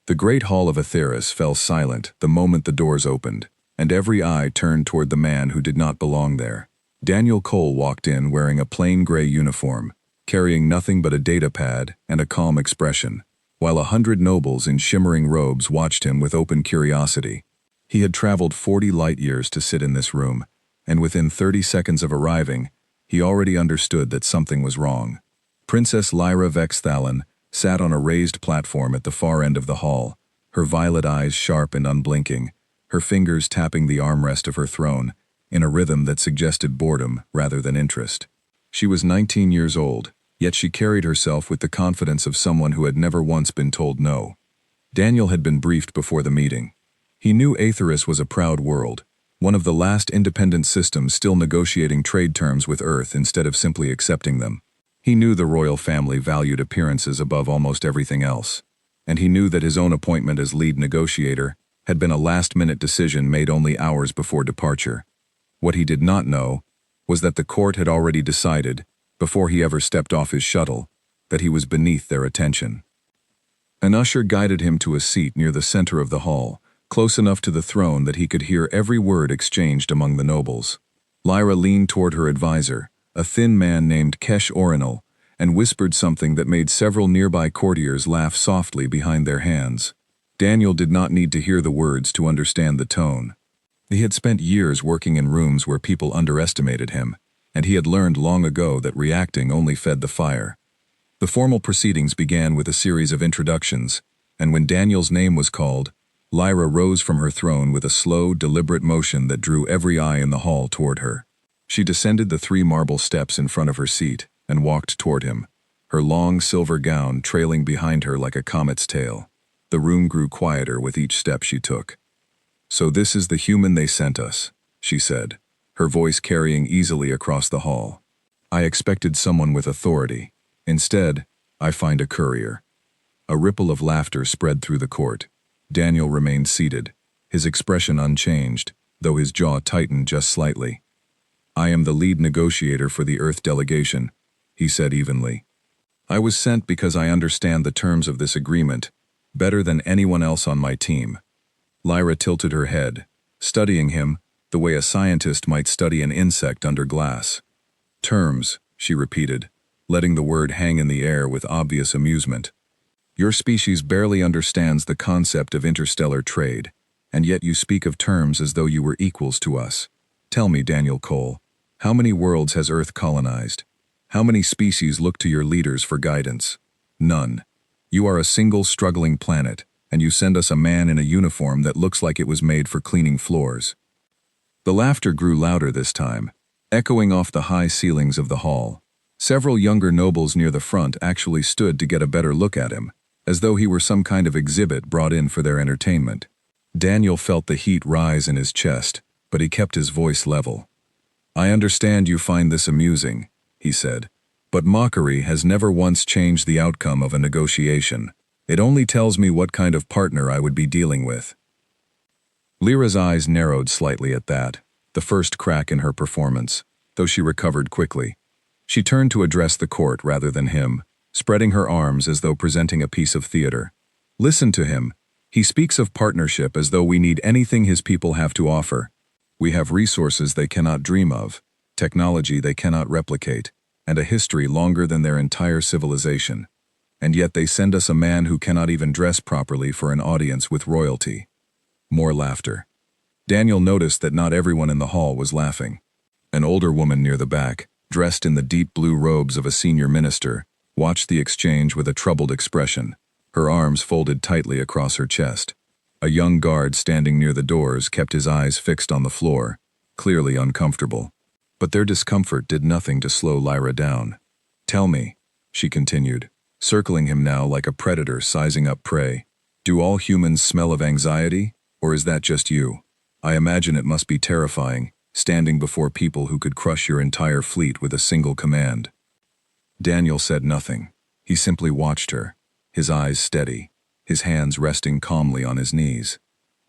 The great hall of Aetheris fell silent the moment the doors opened, and every eye turned toward the man who did not belong there. Daniel Cole walked in wearing a plain gray uniform, carrying nothing but a data pad and a calm expression, while 100 nobles in shimmering robes watched him with open curiosity. He had traveled 40 light-years to sit in this room, and within 30 seconds of arriving, he already understood that something was wrong. Princess Lyra Vexthalon sat on a raised platform at the far end of the hall, her violet eyes sharp and unblinking, her fingers tapping the armrest of her throne, in a rhythm that suggested boredom rather than interest. She was 19 years old, yet she carried herself with the confidence of someone who had never once been told no. Daniel had been briefed before the meeting. He knew Aetheris was a proud world, one of the last independent systems still negotiating trade terms with Earth instead of simply accepting them. He knew the royal family valued appearances above almost everything else, and he knew that his own appointment as lead negotiator had been a last-minute decision made only hours before departure. What he did not know was that the court had already decided, before he ever stepped off his shuttle, that he was beneath their attention. An usher guided him to a seat near the center of the hall, close enough to the throne that he could hear every word exchanged among the nobles. Lyra leaned toward her advisor, a thin man named Kesh Orinal, and whispered something that made several nearby courtiers laugh softly behind their hands. Daniel did not need to hear the words to understand the tone. He had spent years working in rooms where people underestimated him, and he had learned long ago that reacting only fed the fire. The formal proceedings began with a series of introductions, and when Daniel's name was called, Lyra rose from her throne with a slow, deliberate motion that drew every eye in the hall toward her. She descended the 3 marble steps in front of her seat and walked toward him, her long silver gown trailing behind her like a comet's tail. The room grew quieter with each step she took. "So this is the human they sent us," she said, her voice carrying easily across the hall. "I expected someone with authority. Instead, I find a courier." A ripple of laughter spread through the court. Daniel remained seated, his expression unchanged, though his jaw tightened just slightly. "I am the lead negotiator for the Earth delegation," he said evenly. "I was sent because I understand the terms of this agreement better than anyone else on my team." Lyra tilted her head, studying him the way a scientist might study an insect under glass. "Terms," she repeated, letting the word hang in the air with obvious amusement. "Your species barely understands the concept of interstellar trade, and yet you speak of terms as though you were equals to us. Tell me, Daniel Cole, how many worlds has Earth colonized? How many species look to your leaders for guidance? None. You are a single struggling planet, and you send us a man in a uniform that looks like it was made for cleaning floors." The laughter grew louder this time, echoing off the high ceilings of the hall. Several younger nobles near the front actually stood to get a better look at him, as though he were some kind of exhibit brought in for their entertainment. Daniel felt the heat rise in his chest, but he kept his voice level. "I understand you find this amusing," he said, "but mockery has never once changed the outcome of a negotiation. It only tells me what kind of partner I would be dealing with." Lyra's eyes narrowed slightly at that, the first crack in her performance, though she recovered quickly. She turned to address the court rather than him, spreading her arms as though presenting a piece of theater. "Listen to him. He speaks of partnership as though we need anything his people have to offer. We have resources they cannot dream of, technology they cannot replicate, and a history longer than their entire civilization. And yet they send us a man who cannot even dress properly for an audience with royalty." More laughter. Daniel noticed that not everyone in the hall was laughing. An older woman near the back, dressed in the deep blue robes of a senior minister, watched the exchange with a troubled expression, her arms folded tightly across her chest. A young guard standing near the doors kept his eyes fixed on the floor, clearly uncomfortable. But their discomfort did nothing to slow Lyra down. "Tell me," she continued, circling him now like a predator sizing up prey, "do all humans smell of anxiety, or is that just you? I imagine it must be terrifying, standing before people who could crush your entire fleet with a single command." Daniel said nothing. He simply watched her, his eyes steady, his hands resting calmly on his knees.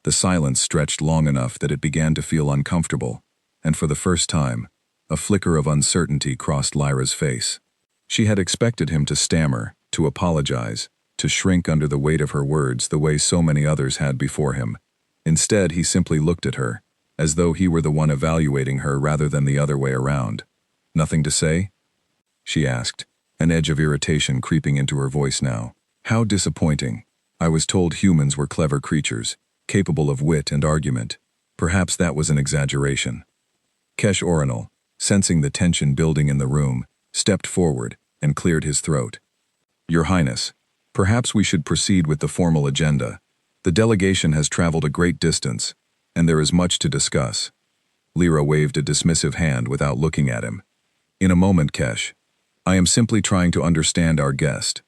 The silence stretched long enough that it began to feel uncomfortable, and for the first time, a flicker of uncertainty crossed Lyra's face. She had expected him to stammer, to apologize, to shrink under the weight of her words the way so many others had before him. Instead, he simply looked at her, as though he were the one evaluating her rather than the other way around. "Nothing to say?" she asked, an edge of irritation creeping into her voice now. "How disappointing. I was told humans were clever creatures, capable of wit and argument. Perhaps that was an exaggeration." Kesh Orinal, sensing the tension building in the room, stepped forward and cleared his throat. "Your Highness, perhaps we should proceed with the formal agenda. The delegation has traveled a great distance, and there is much to discuss." Lyra waved a dismissive hand without looking at him. "In a moment, Kesh. I am simply trying to understand our guest."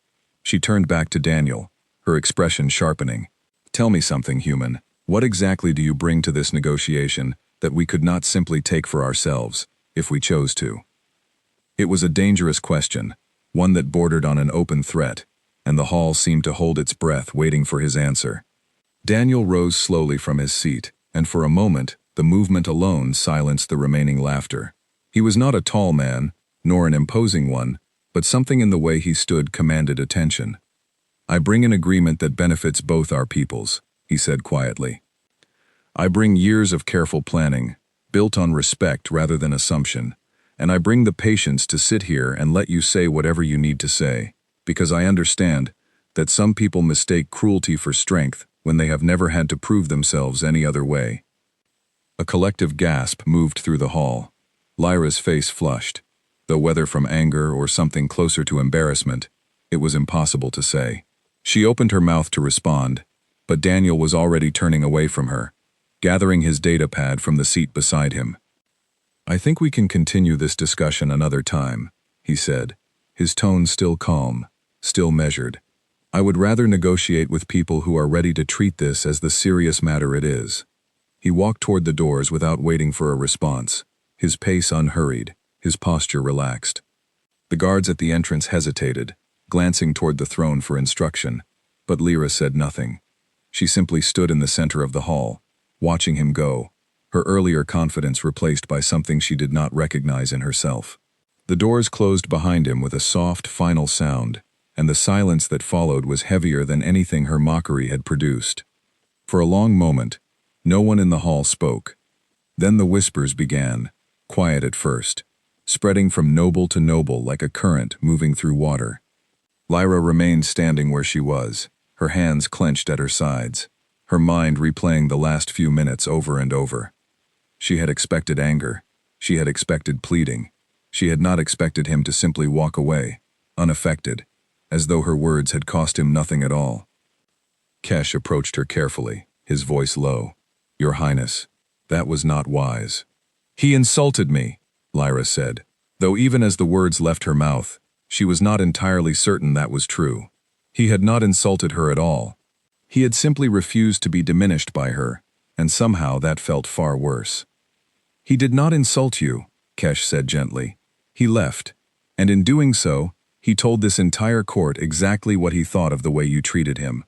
She turned back to Daniel, her expression sharpening. "Tell me something, human. What exactly do you bring to this negotiation that we could not simply take for ourselves, if we chose to?" It was a dangerous question, one that bordered on an open threat, and the hall seemed to hold its breath waiting for his answer. Daniel rose slowly from his seat, and for a moment, the movement alone silenced the remaining laughter. He was not a tall man, nor an imposing one, but something in the way he stood commanded attention. "I bring an agreement that benefits both our peoples," he said quietly. "I bring years of careful planning, built on respect rather than assumption, and I bring the patience to sit here and let you say whatever you need to say, because I understand that some people mistake cruelty for strength when they have never had to prove themselves any other way." A collective gasp moved through the hall. Lyra's face flushed, though whether from anger or something closer to embarrassment, it was impossible to say. She opened her mouth to respond, but Daniel was already turning away from her, gathering his datapad from the seat beside him. "I think we can continue this discussion another time," he said, his tone still calm, still measured. "I would rather negotiate with people who are ready to treat this as the serious matter it is." He walked toward the doors without waiting for a response, his pace unhurried, his posture relaxed. The guards at the entrance hesitated, glancing toward the throne for instruction, but Lyra said nothing. She simply stood in the center of the hall, watching him go, her earlier confidence replaced by something she did not recognize in herself. The doors closed behind him with a soft, final sound, and the silence that followed was heavier than anything her mockery had produced. For a long moment, no one in the hall spoke. Then the whispers began, quiet at first, spreading from noble to noble like a current moving through water. Lyra remained standing where she was, her hands clenched at her sides, her mind replaying the last few minutes over and over. She had expected anger. She had expected pleading. She had not expected him to simply walk away, unaffected, as though her words had cost him nothing at all. Kesh approached her carefully, his voice low. "Your Highness, that was not wise." "He insulted me," Lyra said, though even as the words left her mouth, she was not entirely certain that was true. He had not insulted her at all. He had simply refused to be diminished by her, and somehow that felt far worse. "He did not insult you," Kesh said gently. "He left, and in doing so, he told this entire court exactly what he thought of the way you treated him.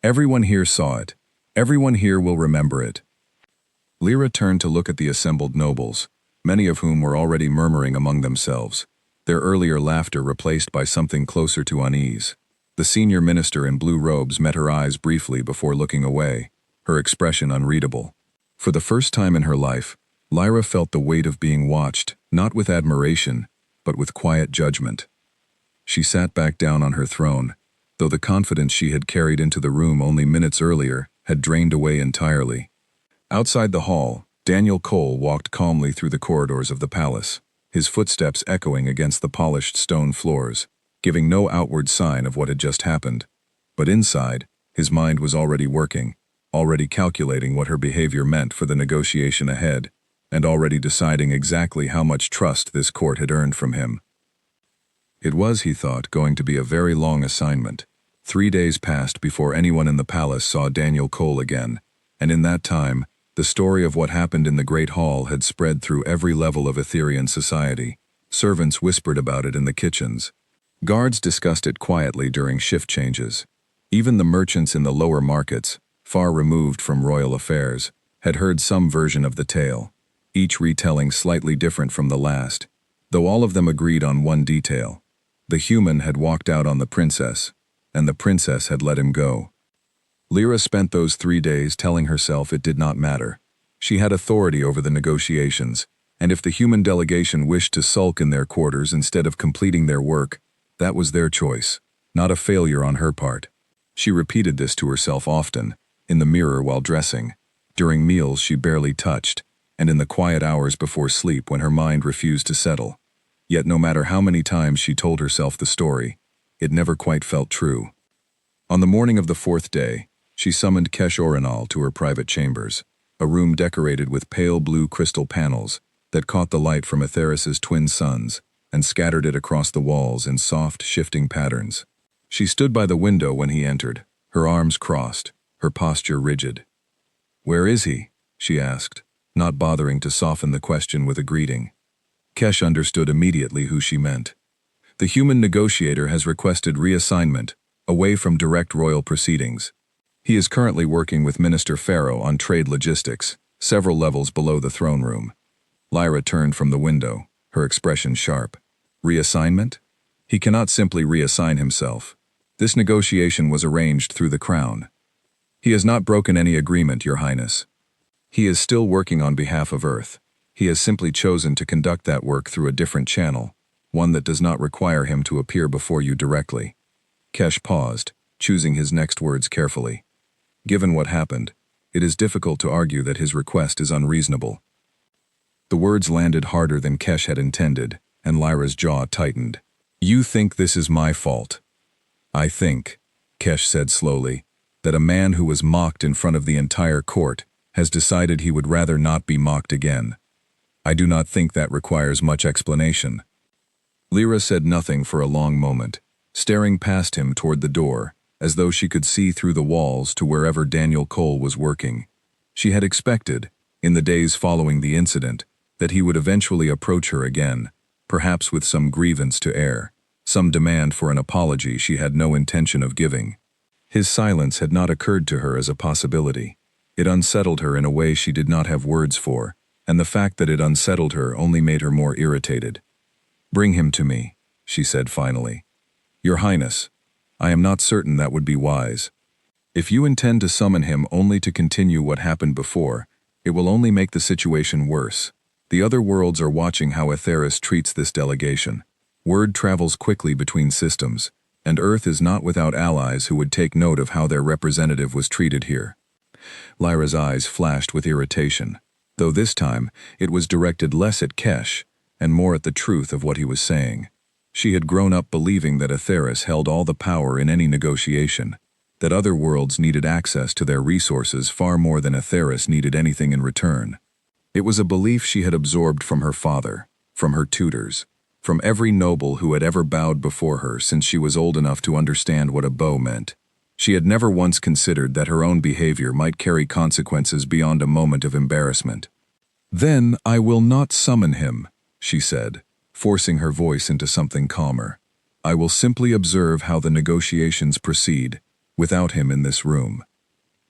Everyone here saw it. Everyone here will remember it." Lyra turned to look at the assembled nobles, many of whom were already murmuring among themselves, their earlier laughter replaced by something closer to unease. The senior minister in blue robes met her eyes briefly before looking away, her expression unreadable. For the first time in her life, Lyra felt the weight of being watched, not with admiration, but with quiet judgment. She sat back down on her throne, though the confidence she had carried into the room only minutes earlier had drained away entirely. Outside the hall, Daniel Cole walked calmly through the corridors of the palace, his footsteps echoing against the polished stone floors, giving no outward sign of what had just happened. But inside, his mind was already working, already calculating what her behavior meant for the negotiation ahead, and already deciding exactly how much trust this court had earned from him. It was, he thought, going to be a very long assignment. 3 days passed before anyone in the palace saw Daniel Cole again, and in that time, the story of what happened in the Great Hall had spread through every level of Etherian society. Servants whispered about it in the kitchens. Guards discussed it quietly during shift changes. Even the merchants in the lower markets, far removed from royal affairs, had heard some version of the tale, each retelling slightly different from the last, though all of them agreed on one detail. The human had walked out on the princess, and the princess had let him go. Lyra spent those 3 days telling herself it did not matter. She had authority over the negotiations, and if the human delegation wished to sulk in their quarters instead of completing their work, that was their choice, not a failure on her part. She repeated this to herself often, in the mirror while dressing, during meals she barely touched, and in the quiet hours before sleep when her mind refused to settle. Yet no matter how many times she told herself the story, it never quite felt true. On the morning of the 4th day, she summoned Kesh Orenal to her private chambers, a room decorated with pale blue crystal panels that caught the light from Atheris's twin suns and scattered it across the walls in soft, shifting patterns. She stood by the window when he entered, her arms crossed, her posture rigid. "Where is he?" she asked, not bothering to soften the question with a greeting. Kesh understood immediately who she meant. The human negotiator has requested reassignment, away from direct royal proceedings. He is currently working with Minister Pharaoh on trade logistics, several levels below the throne room. Lyra turned from the window, her expression sharp. Reassignment? He cannot simply reassign himself. This negotiation was arranged through the crown. He has not broken any agreement, Your Highness. He is still working on behalf of Earth. He has simply chosen to conduct that work through a different channel, one that does not require him to appear before you directly. Kesh paused, choosing his next words carefully. Given what happened, it is difficult to argue that his request is unreasonable. The words landed harder than Kesh had intended, and Lyra's jaw tightened. You think this is my fault? I think, Kesh said slowly, that a man who was mocked in front of the entire court has decided he would rather not be mocked again. I do not think that requires much explanation. Lyra said nothing for a long moment, staring past him toward the door, as though she could see through the walls to wherever Daniel Cole was working. She had expected, in the days following the incident, that he would eventually approach her again, perhaps with some grievance to air, some demand for an apology she had no intention of giving. His silence had not occurred to her as a possibility. It unsettled her in a way she did not have words for, and the fact that it unsettled her only made her more irritated. Bring him to me, she said finally. Your Highness, I am not certain that would be wise. If you intend to summon him only to continue what happened before, it will only make the situation worse. The other worlds are watching how Atheris treats this delegation. Word travels quickly between systems, and Earth is not without allies who would take note of how their representative was treated here. Lyra's eyes flashed with irritation, though this time it was directed less at Kesh and more at the truth of what he was saying. She had grown up believing that Atheris held all the power in any negotiation, that other worlds needed access to their resources far more than Atheris needed anything in return. It was a belief she had absorbed from her father, from her tutors, from every noble who had ever bowed before her since she was old enough to understand what a bow meant. She had never once considered that her own behavior might carry consequences beyond a moment of embarrassment. Then I will not summon him, she said, forcing her voice into something calmer. I will simply observe how the negotiations proceed, without him in this room.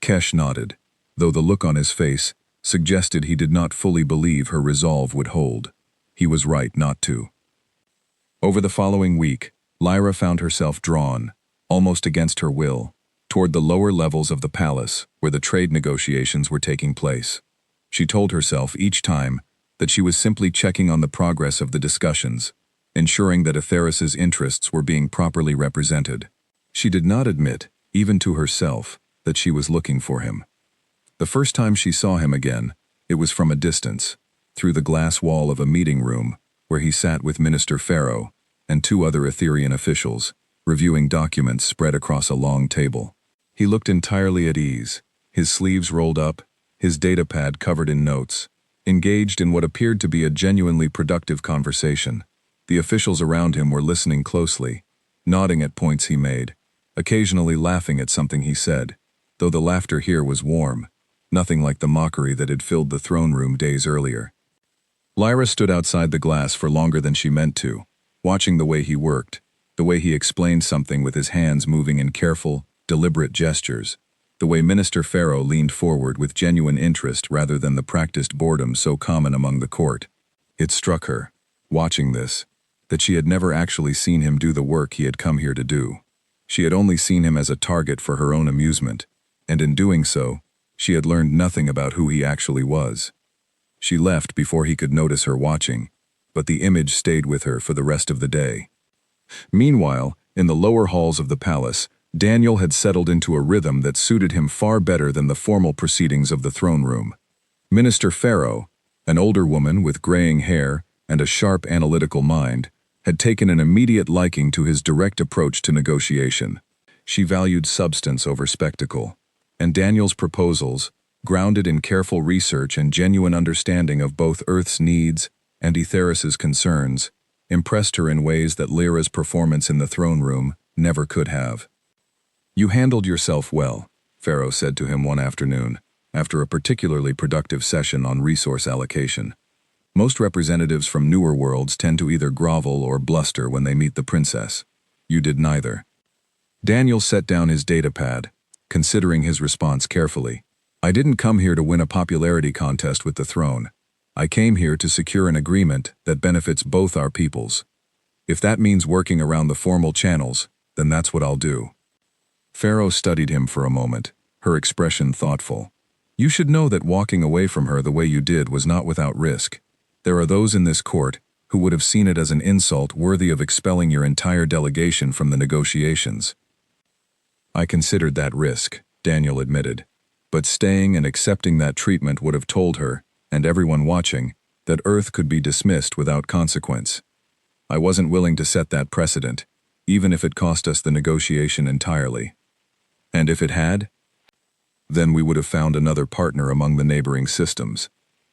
Kesh nodded, though the look on his face suggested he did not fully believe her resolve would hold. He was right not to. Over the following week, Lyra found herself drawn, almost against her will, toward the lower levels of the palace where the trade negotiations were taking place. She told herself each time that she was simply checking on the progress of the discussions, ensuring that Atheris's interests were being properly represented. She did not admit, even to herself, that she was looking for him. The first time she saw him again, it was from a distance, through the glass wall of a meeting room where he sat with Minister Pharaoh and 2 other Etherian officials, reviewing documents spread across a long table. He looked entirely at ease, his sleeves rolled up, his datapad covered in notes, engaged in what appeared to be a genuinely productive conversation. The officials around him were listening closely, nodding at points he made, occasionally laughing at something he said, though the laughter here was warm, nothing like the mockery that had filled the throne room days earlier. Lyra stood outside the glass for longer than she meant to, watching the way he worked, the way he explained something with his hands moving in careful, deliberate gestures, the way Minister Pharaoh leaned forward with genuine interest rather than the practiced boredom so common among the court. It struck her, watching this, that she had never actually seen him do the work he had come here to do. She had only seen him as a target for her own amusement, and in doing so, she had learned nothing about who he actually was. She left before he could notice her watching, but the image stayed with her for the rest of the day. Meanwhile, in the lower halls of the palace, Daniel had settled into a rhythm that suited him far better than the formal proceedings of the throne room. Minister Pharaoh, an older woman with graying hair and a sharp analytical mind, had taken an immediate liking to his direct approach to negotiation. She valued substance over spectacle, and Daniel's proposals, grounded in careful research and genuine understanding of both Earth's needs and Aetheris's concerns, impressed her in ways that Lyra's performance in the throne room never could have. "You handled yourself well," Pharaoh said to him one afternoon, after a particularly productive session on resource allocation. "Most representatives from newer worlds tend to either grovel or bluster when they meet the princess. You did neither." Daniel set down his datapad, considering his response carefully. "I didn't come here to win a popularity contest with the throne. I came here to secure an agreement that benefits both our peoples. If that means working around the formal channels, then that's what I'll do." Pharaoh studied him for a moment, her expression thoughtful. "You should know that walking away from her the way you did was not without risk. There are those in this court who would have seen it as an insult worthy of expelling your entire delegation from the negotiations." "I considered that risk," Daniel admitted, "but staying and accepting that treatment would have told her, and everyone watching, that Earth could be dismissed without consequence. I wasn't willing to set that precedent, even if it cost us the negotiation entirely. And if it had? Then we would have found another partner among the neighboring systems.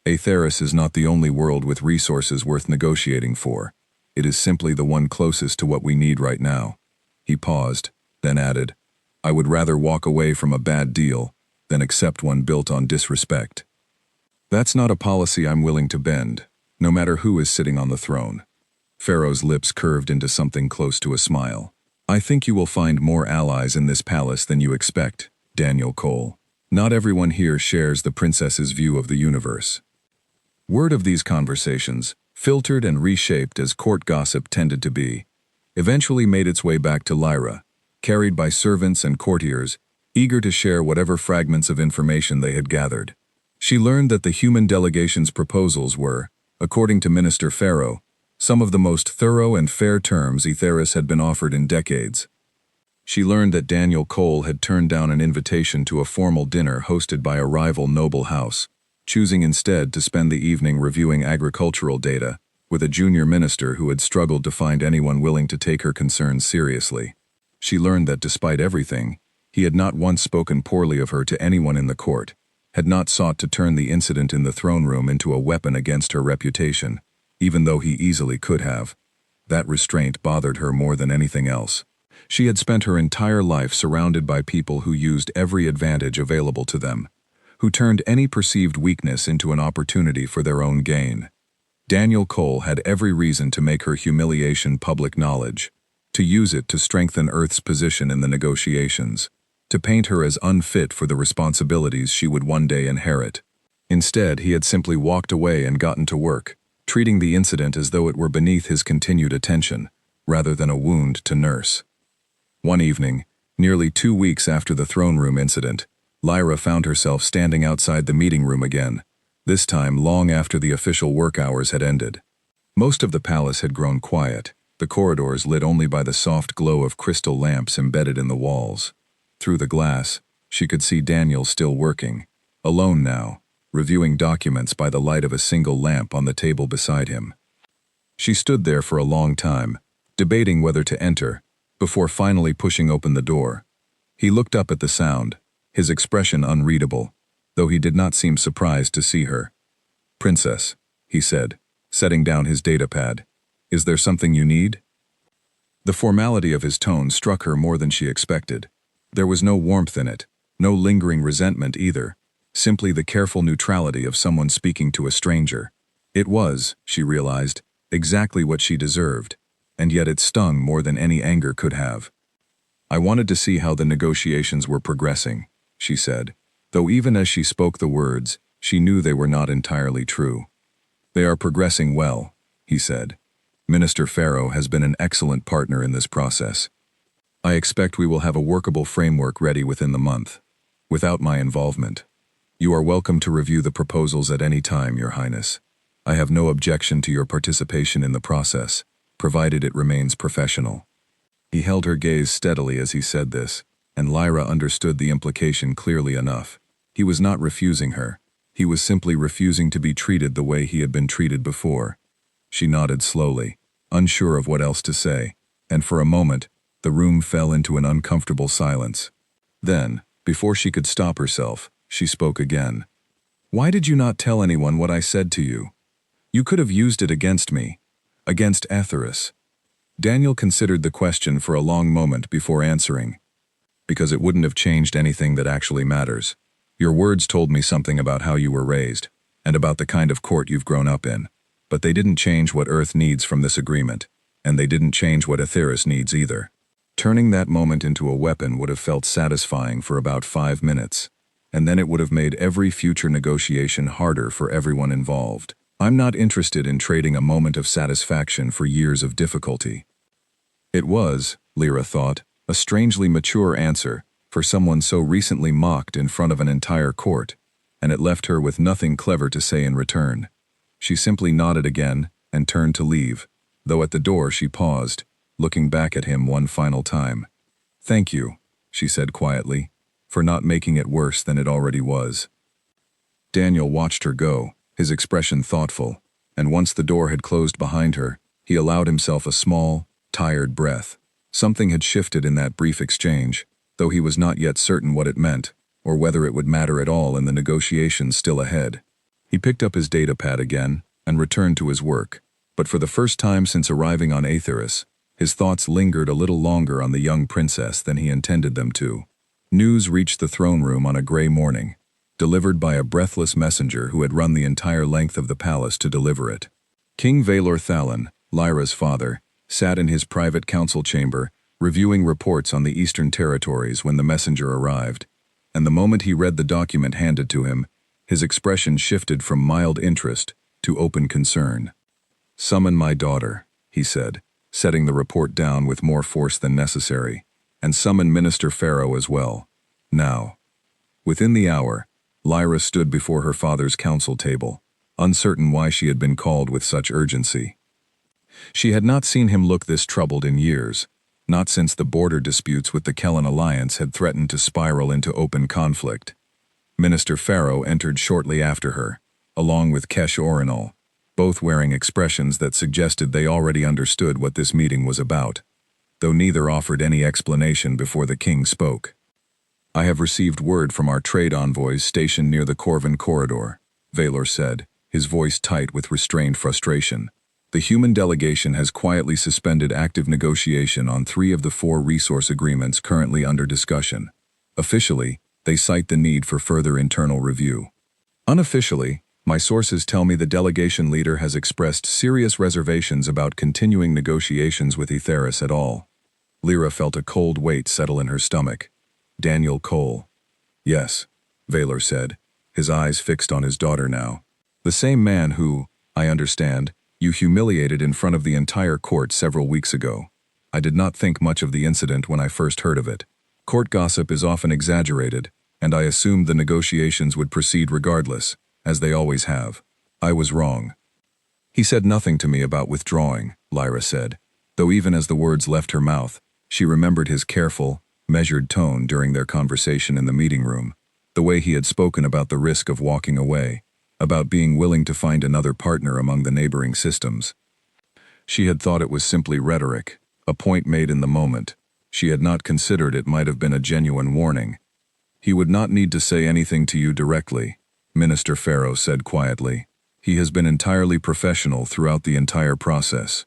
Aetheris is not the only world with resources worth negotiating for. It is simply the one closest to what we need right now." He paused, then added, "I would rather walk away from a bad deal than accept one built on disrespect. That's not a policy I'm willing to bend, no matter who is sitting on the throne." Pharaoh's lips curved into something close to a smile. "I think you will find more allies in this palace than you expect, Daniel Cole. Not everyone here shares the princess's view of the universe." Word of these conversations, filtered and reshaped as court gossip tended to be, eventually made its way back to Lyra, carried by servants and courtiers, eager to share whatever fragments of information they had gathered. She learned that the human delegation's proposals were, according to Minister Pharaoh, some of the most thorough and fair terms Aetheris had been offered in decades. She learned that Daniel Cole had turned down an invitation to a formal dinner hosted by a rival noble house, choosing instead to spend the evening reviewing agricultural data with a junior minister who had struggled to find anyone willing to take her concerns seriously. She learned that despite everything, he had not once spoken poorly of her to anyone in the court, had not sought to turn the incident in the throne room into a weapon against her reputation, even though he easily could have. That restraint bothered her more than anything else. She had spent her entire life surrounded by people who used every advantage available to them, who turned any perceived weakness into an opportunity for their own gain. Daniel Cole had every reason to make her humiliation public knowledge, to use it to strengthen Earth's position in the negotiations, to paint her as unfit for the responsibilities she would one day inherit. Instead, he had simply walked away and gotten to work, treating the incident as though it were beneath his continued attention, rather than a wound to nurse. One evening, nearly 2 weeks after the throne room incident, Lyra found herself standing outside the meeting room again, this time long after the official work hours had ended. Most of the palace had grown quiet, the corridors lit only by the soft glow of crystal lamps embedded in the walls. Through the glass, she could see Daniel still working, alone now, reviewing documents by the light of a single lamp on the table beside him. She stood there for a long time, debating whether to enter, before finally pushing open the door. He looked up at the sound, his expression unreadable, though he did not seem surprised to see her. "Princess," he said, setting down his datapad, "is there something you need?" The formality of his tone struck her more than she expected. There was no warmth in it, no lingering resentment either, simply the careful neutrality of someone speaking to a stranger. It was, she realized, exactly what she deserved, and yet it stung more than any anger could have. "I wanted to see how the negotiations were progressing," she said, though even as she spoke the words, she knew they were not entirely true. "They are progressing well," he said. "Minister Pharaoh has been an excellent partner in this process." I expect we will have a workable framework ready within the month, without my involvement. You are welcome to review the proposals at any time, Your Highness. I have no objection to your participation in the process, provided it remains professional. He held her gaze steadily as he said this, and Lyra understood the implication clearly enough. He was not refusing her. He was simply refusing to be treated the way he had been treated before. She nodded slowly, unsure of what else to say, and for a moment, the room fell into an uncomfortable silence. Then, before she could stop herself, she spoke again. Why did you not tell anyone what I said to you? You could have used it against me, against Aetheris. Daniel considered the question for a long moment before answering. Because it wouldn't have changed anything that actually matters. Your words told me something about how you were raised, and about the kind of court you've grown up in. But they didn't change what Earth needs from this agreement, and they didn't change what Aetheris needs either. Turning that moment into a weapon would have felt satisfying for about 5 minutes, and then it would have made every future negotiation harder for everyone involved. I'm not interested in trading a moment of satisfaction for years of difficulty. It was, Lyra thought, a strangely mature answer for someone so recently mocked in front of an entire court, and it left her with nothing clever to say in return. She simply nodded again and turned to leave, though at the door she paused, looking back at him one final time. Thank you, she said quietly, for not making it worse than it already was. Daniel watched her go, his expression thoughtful, and once the door had closed behind her, he allowed himself a small, tired breath. Something had shifted in that brief exchange, though he was not yet certain what it meant, or whether it would matter at all in the negotiations still ahead. He picked up his datapad again and returned to his work, but for the first time since arriving on Aetheris, his thoughts lingered a little longer on the young princess than he intended them to. News reached the throne room on a gray morning, delivered by a breathless messenger who had run the entire length of the palace to deliver it. King Valor Thalon, Lyra's father, sat in his private council chamber, reviewing reports on the Eastern Territories when the messenger arrived, and the moment he read the document handed to him, his expression shifted from mild interest to open concern. Summon my daughter, he said, setting the report down with more force than necessary, and summon Minister Pharaoh as well. Now. Within the hour, Lyra stood before her father's council table, uncertain why she had been called with such urgency. She had not seen him look this troubled in years, not since the border disputes with the Kellan Alliance had threatened to spiral into open conflict. Minister Pharaoh entered shortly after her, along with Kesh Orinal, both wearing expressions that suggested they already understood what this meeting was about, though neither offered any explanation before the king spoke. I have received word from our trade envoys stationed near the Corvin corridor, Valor said, his voice tight with restrained frustration. The human delegation has quietly suspended active negotiation on 3 of the 4 resource agreements currently under discussion. Officially, they cite the need for further internal review. Unofficially, my sources tell me the delegation leader has expressed serious reservations about continuing negotiations with Aetheris at all. Lyra felt a cold weight settle in her stomach. Daniel Cole. Yes, Valor said, his eyes fixed on his daughter now. The same man who, I understand, you humiliated in front of the entire court several weeks ago. I did not think much of the incident when I first heard of it. Court gossip is often exaggerated, and I assumed the negotiations would proceed regardless, as they always have. I was wrong. He said nothing to me about withdrawing, Lyra said, though even as the words left her mouth, she remembered his careful, measured tone during their conversation in the meeting room, the way he had spoken about the risk of walking away, about being willing to find another partner among the neighboring systems. She had thought it was simply rhetoric, a point made in the moment. She had not considered it might have been a genuine warning. He would not need to say anything to you directly, Minister Pharaoh said quietly. He has been entirely professional throughout the entire process.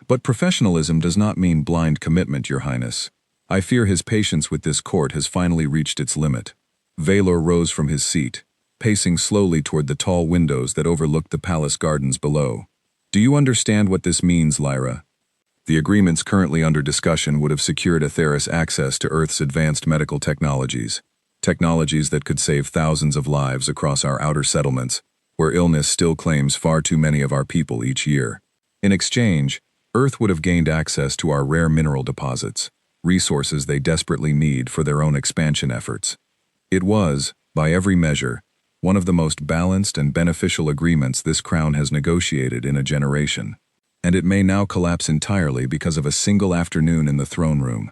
But professionalism does not mean blind commitment, Your Highness. I fear his patience with this court has finally reached its limit. Valor rose from his seat, pacing slowly toward the tall windows that overlooked the palace gardens below. Do you understand what this means, Lyra? The agreements currently under discussion would have secured Aetheris access to Earth's advanced medical technologies, technologies that could save thousands of lives across our outer settlements, where illness still claims far too many of our people each year. In exchange, Earth would have gained access to our rare mineral deposits, resources they desperately need for their own expansion efforts. It was, by every measure, one of the most balanced and beneficial agreements this crown has negotiated in a generation. And it may now collapse entirely because of a single afternoon in the throne room.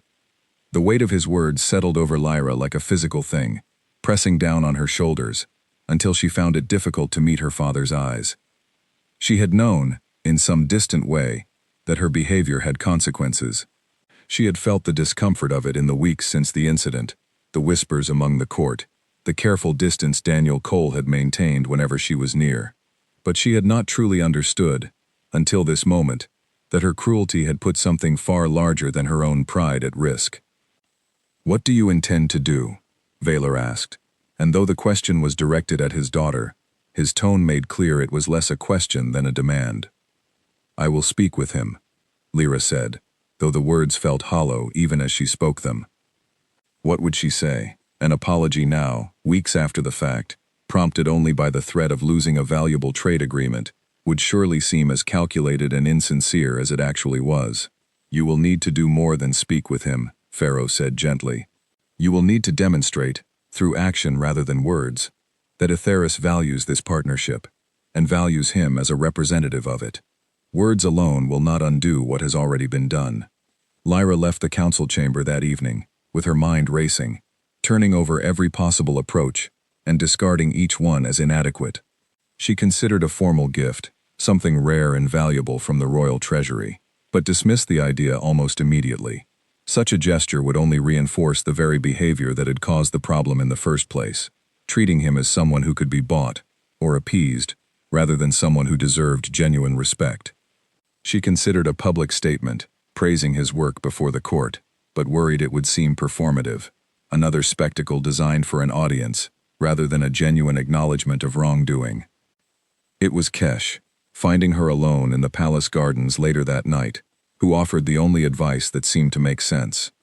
The weight of his words settled over Lyra like a physical thing, pressing down on her shoulders, until she found it difficult to meet her father's eyes. She had known, in some distant way, that her behavior had consequences. She had felt the discomfort of it in the weeks since the incident, the whispers among the court, the careful distance Daniel Cole had maintained whenever she was near. But she had not truly understood, until this moment, that her cruelty had put something far larger than her own pride at risk. "What do you intend to do?" Valor asked, and though the question was directed at his daughter, his tone made clear it was less a question than a demand. "I will speak with him," Lyra said, though the words felt hollow even as she spoke them. What would she say? An apology now, weeks after the fact, prompted only by the threat of losing a valuable trade agreement, would surely seem as calculated and insincere as it actually was. "You will need to do more than speak with him," Pharaoh said gently. "You will need to demonstrate, through action rather than words, that Atheris values this partnership, and values him as a representative of it. Words alone will not undo what has already been done." Lyra left the council chamber that evening, with her mind racing, turning over every possible approach, and discarding each one as inadequate. She considered a formal gift, something rare and valuable from the royal treasury, but dismissed the idea almost immediately. Such a gesture would only reinforce the very behavior that had caused the problem in the first place, treating him as someone who could be bought, or appeased, rather than someone who deserved genuine respect. She considered a public statement, praising his work before the court, but worried it would seem performative, another spectacle designed for an audience, rather than a genuine acknowledgement of wrongdoing. It was Kesh, finding her alone in the palace gardens later that night, who offered the only advice that seemed to make sense.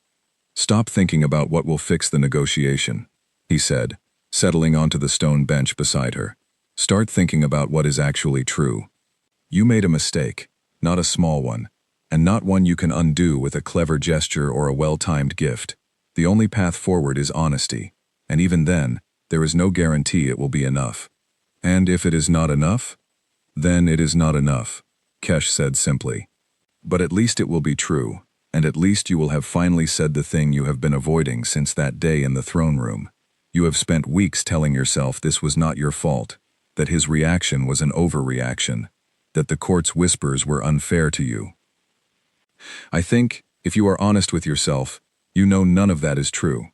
"Stop thinking about what will fix the negotiation," he said, settling onto the stone bench beside her. "Start thinking about what is actually true. You made a mistake, not a small one, and not one you can undo with a clever gesture or a well-timed gift. The only path forward is honesty, and even then, there is no guarantee it will be enough. And if it is not enough, then it is not enough," Kesh said simply. "But at least it will be true, and at least you will have finally said the thing you have been avoiding since that day in the throne room. You have spent weeks telling yourself this was not your fault, that his reaction was an overreaction, that the court's whispers were unfair to you. I think, if you are honest with yourself, you know none of that is true."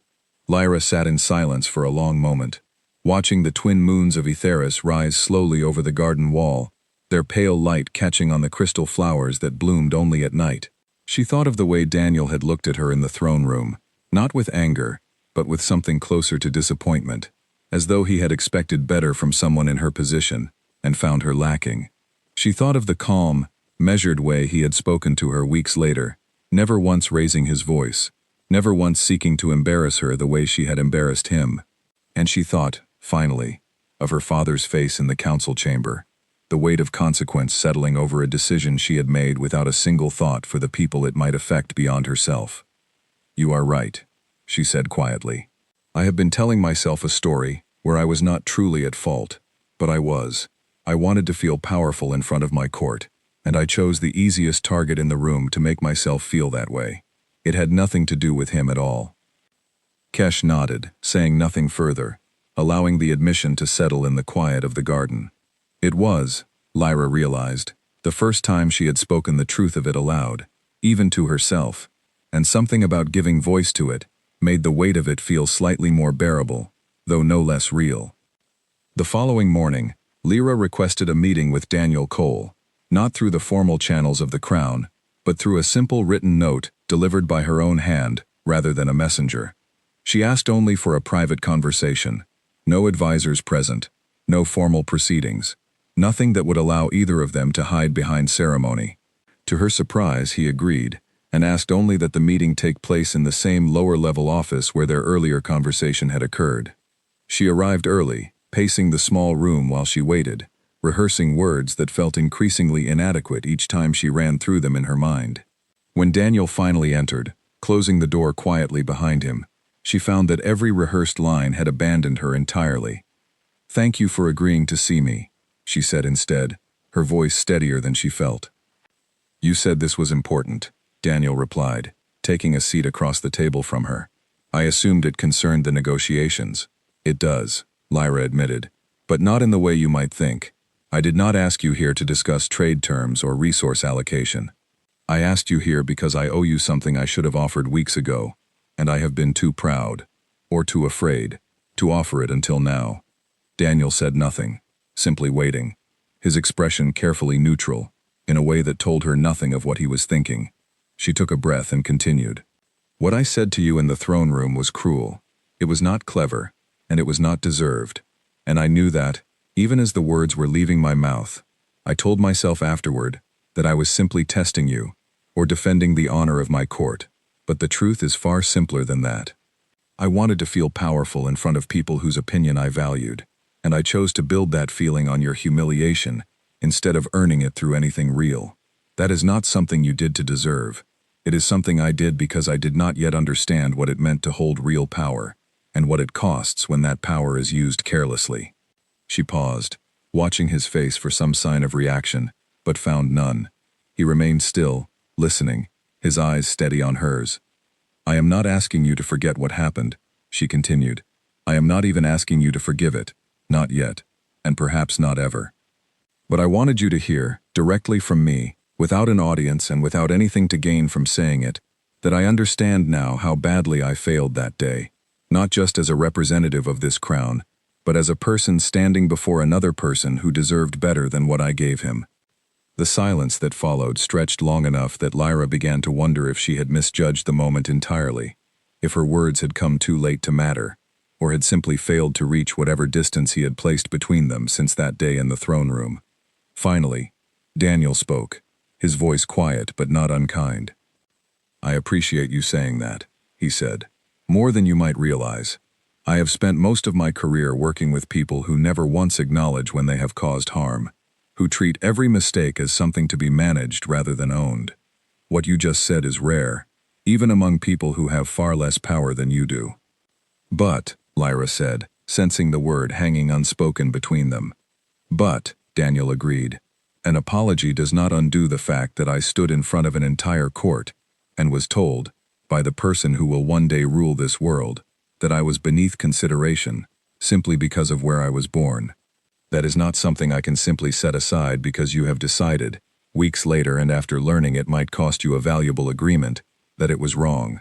Lyra sat in silence for a long moment, watching the twin moons of Atheris rise slowly over the garden wall, their pale light catching on the crystal flowers that bloomed only at night. She thought of the way Daniel had looked at her in the throne room, not with anger, but with something closer to disappointment, as though he had expected better from someone in her position, and found her lacking. She thought of the calm, measured way he had spoken to her weeks later, never once raising his voice, never once seeking to embarrass her the way she had embarrassed him. And she thought, finally, of her father's face in the council chamber, the weight of consequence settling over a decision she had made without a single thought for the people it might affect beyond herself. "You are right," she said quietly. "I have been telling myself a story where I was not truly at fault, but I was. I wanted to feel powerful in front of my court, and I chose the easiest target in the room to make myself feel that way. It had nothing to do with him at all." Kesh nodded, saying nothing further, allowing the admission to settle in the quiet of the garden. It was, Lyra realized, the first time she had spoken the truth of it aloud, even to herself, and something about giving voice to it made the weight of it feel slightly more bearable, though no less real. The following morning, Lyra requested a meeting with Daniel Cole, not through the formal channels of the crown, but through a simple written note delivered by her own hand rather than a messenger. She asked only for a private conversation, no advisors present, no formal proceedings, nothing that would allow either of them to hide behind ceremony. To her surprise, he agreed, and asked only that the meeting take place in the same lower-level office where their earlier conversation had occurred. She arrived early, pacing the small room while she waited, rehearsing words that felt increasingly inadequate each time she ran through them in her mind. When Daniel finally entered, Closing the door quietly behind him, she found that every rehearsed line had abandoned her entirely. "Thank you for agreeing to see me," she said instead, her voice steadier than she felt. "You said this was important," Daniel replied, taking a seat across the table from her. "I assumed it concerned the negotiations." "It does," Lyra admitted, "but not in the way you might think. I did not ask you here to discuss trade terms or resource allocation. I asked you here because I owe you something I should have offered weeks ago, and I have been too proud, or too afraid, to offer it until now." Daniel said nothing, simply waiting, his expression carefully neutral, in a way that told her nothing of what he was thinking. She took a breath and continued. "What I said to you in the throne room was cruel. It was not clever, and it was not deserved. And I knew that, even as the words were leaving my mouth. I told myself afterward that I was simply testing you, or defending the honor of my court. But the truth is far simpler than that. I wanted to feel powerful in front of people whose opinion I valued, and I chose to build that feeling on your humiliation, instead of earning it through anything real. That is not something you did to deserve. It is something I did because I did not yet understand what it meant to hold real power, and what it costs when that power is used carelessly." She paused, watching his face for some sign of reaction, but found none. He remained still, listening, his eyes steady on hers. "I am not asking you to forget what happened," she continued. "I am not even asking you to forgive it, not yet, and perhaps not ever. But I wanted you to hear, directly from me, without an audience and without anything to gain from saying it, that I understand now how badly I failed that day, not just as a representative of this crown, but as a person standing before another person who deserved better than what I gave him." The silence that followed stretched long enough that Lyra began to wonder if she had misjudged the moment entirely, if her words had come too late to matter, or had simply failed to reach whatever distance he had placed between them since that day in the throne room. Finally, Daniel spoke, his voice quiet but not unkind. "I appreciate you saying that," he said, "more than you might realize. I have spent most of my career working with people who never once acknowledge when they have caused harm, who treat every mistake as something to be managed rather than owned. What you just said is rare, even among people who have far less power than you do." "But," Lyra said, sensing the word hanging unspoken between them. "But," Daniel agreed, "an apology does not undo the fact that I stood in front of an entire court and was told, by the person who will one day rule this world, that I was beneath consideration, simply because of where I was born. That is not something I can simply set aside because you have decided, weeks later and after learning it might cost you a valuable agreement, that it was wrong."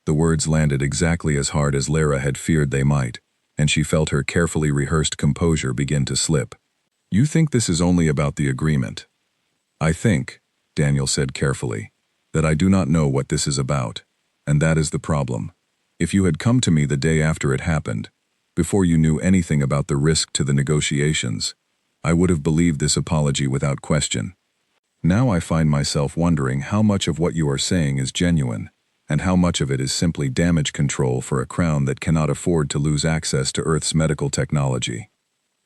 The words landed exactly as hard as Lyra had feared they might, and she felt her carefully rehearsed composure begin to slip. "You think this is only about the agreement?" "I think," Daniel said carefully, "that I do not know what this is about, and that is the problem. If you had come to me the day after it happened, before you knew anything about the risk to the negotiations, I would have believed this apology without question. Now I find myself wondering how much of what you are saying is genuine, and how much of it is simply damage control for a crown that cannot afford to lose access to Earth's medical technology."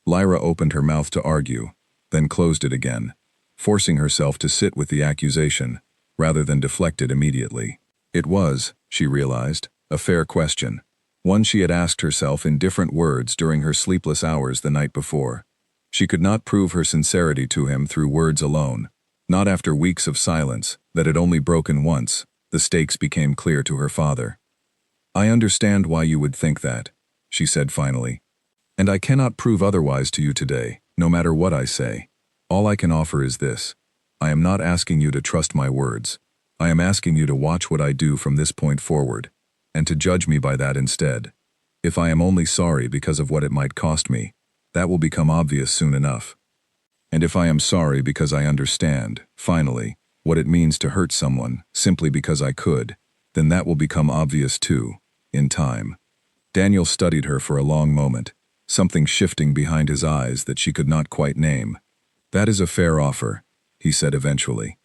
Lyra opened her mouth to argue, then closed it again, forcing herself to sit with the accusation, rather than deflect it immediately. It was, she realized, a fair question, one she had asked herself in different words during her sleepless hours the night before. She could not prove her sincerity to him through words alone. Not after weeks of silence, that had only broken once, the stakes became clear to her father. "I understand why you would think that," she said finally. "And I cannot prove otherwise to you today, no matter what I say. All I can offer is this. I am not asking you to trust my words. I am asking you to watch what I do from this point forward, and to judge me by that instead. If I am only sorry because of what it might cost me, that will become obvious soon enough. And if I am sorry because I understand, finally, what it means to hurt someone simply because I could, then that will become obvious too, in time." Daniel studied her for a long moment, something shifting behind his eyes that she could not quite name. "That is a fair offer," he said eventually.